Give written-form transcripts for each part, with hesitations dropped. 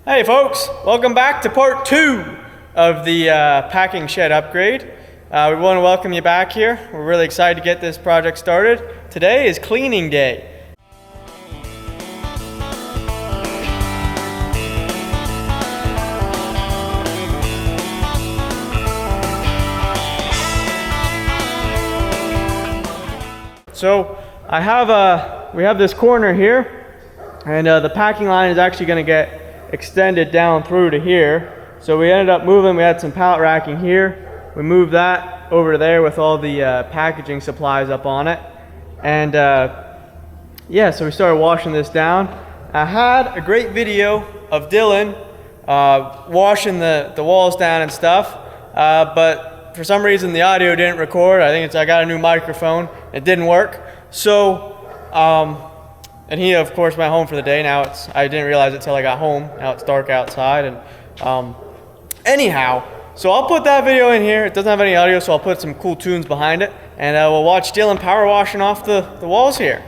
Hey folks, welcome back to part 2 of the packing shed upgrade. We want to welcome you back here. We're really excited to get this project started. Today is cleaning day. So we have this corner here, and the packing line is actually going to get extended down through to here. So we ended up moving, we had some pallet racking here. We moved that over to there with all the packaging supplies up on it. And yeah, so we started washing this down. I had a great video of Dylan washing the walls down and stuff, but for some reason the audio didn't record. I think I got a new microphone. It didn't work. So, and he of course went home for the day. Now I didn't realize it till I got home. Now it's dark outside. And anyhow, so I'll put that video in here. It doesn't have any audio, so I'll put some cool tunes behind it. And we'll watch Dylan power washing off the walls here.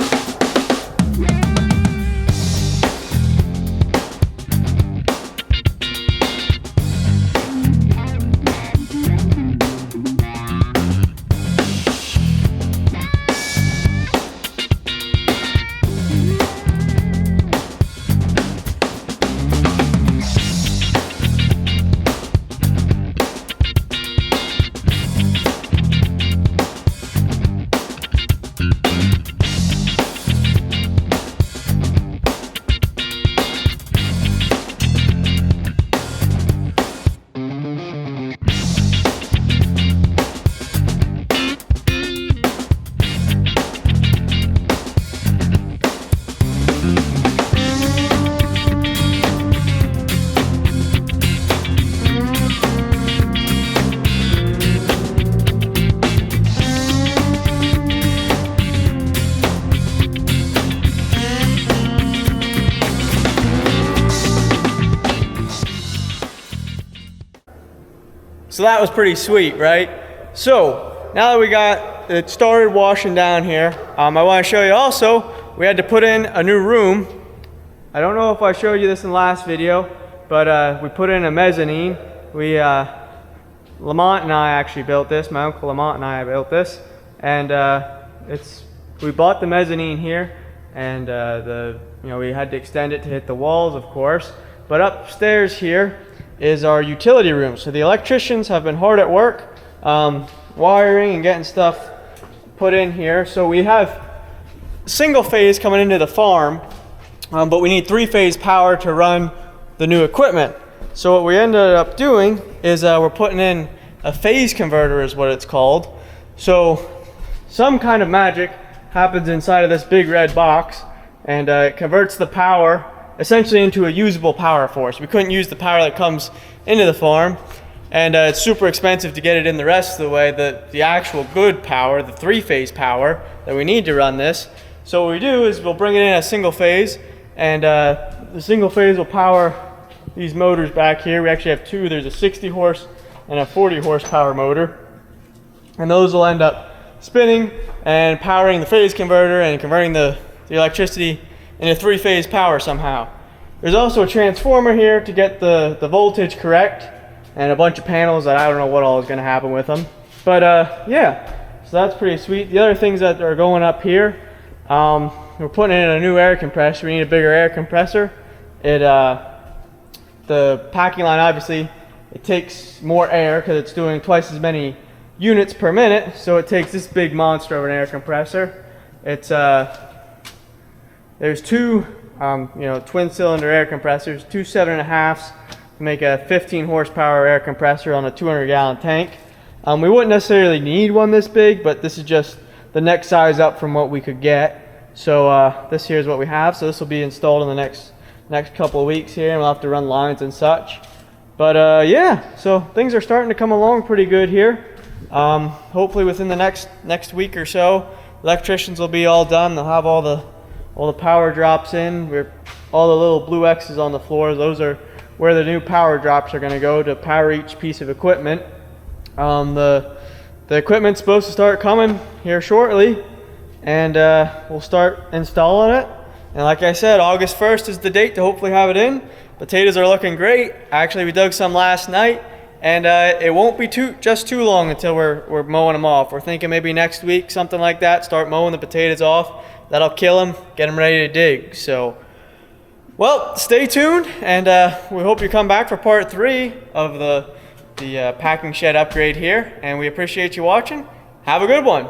So that was pretty sweet, right? So now that we got it started washing down here, I want to show you also, we had to put in a new room. I don't know if I showed you this in the last video, but we put in a mezzanine. Lamont and I actually built this. My uncle Lamont and I built this. And we bought the mezzanine here, and we had to extend it to hit the walls, of course. But upstairs here is our utility room. So the electricians have been hard at work wiring and getting stuff put in here. So we have single phase coming into the farm, but we need 3-phase power to run the new equipment. So what we ended up doing is we're putting in a phase converter is what it's called. So some kind of magic happens inside of this big red box, and it converts the power essentially into a usable power force. We couldn't use the power that comes into the farm, and it's super expensive to get it in the rest of the way, the actual good power, the 3-phase power that we need to run this. So what we do is we'll bring it in a single phase, and the single phase will power these motors back here. We actually have two. There's a 60 horse and a 40 horsepower motor, and those will end up spinning and powering the phase converter and converting the electricity into 3-phase power somehow. There's also a transformer here to get the voltage correct, and a bunch of panels that I don't know what all is going to happen with them. But yeah, so that's pretty sweet. The other things that are going up here, we're putting in a new air compressor. We need a bigger air compressor. The packing line, obviously, it takes more air because it's doing twice as many units per minute. So it takes this big monster of an air compressor. There's two twin cylinder air compressors, two 7.5s to make a 15 horsepower air compressor on a 200 gallon tank. We wouldn't necessarily need one this big, but this is just the next size up from what we could get. So this here is what we have. So this will be installed in the next couple of weeks here, and we'll have to run lines and such. But yeah, so things are starting to come along pretty good here. Hopefully within the next week or so, electricians will be all done. They'll have all the power drops in. All the little blue X's on the floor, those are where the new power drops are going to go to power each piece of equipment. The equipment's supposed to start coming here shortly, and we'll start installing it. And like I said, August 1st is the date to hopefully have it in. Potatoes are looking great. Actually, we dug some last night, and it won't be just too long until we're mowing them off. We're thinking maybe next week, something like that, start mowing the potatoes off. That'll kill them, get them ready to dig. So, well, stay tuned, and we hope you come back for part 3 of the packing shed upgrade here. And we appreciate you watching. Have a good one.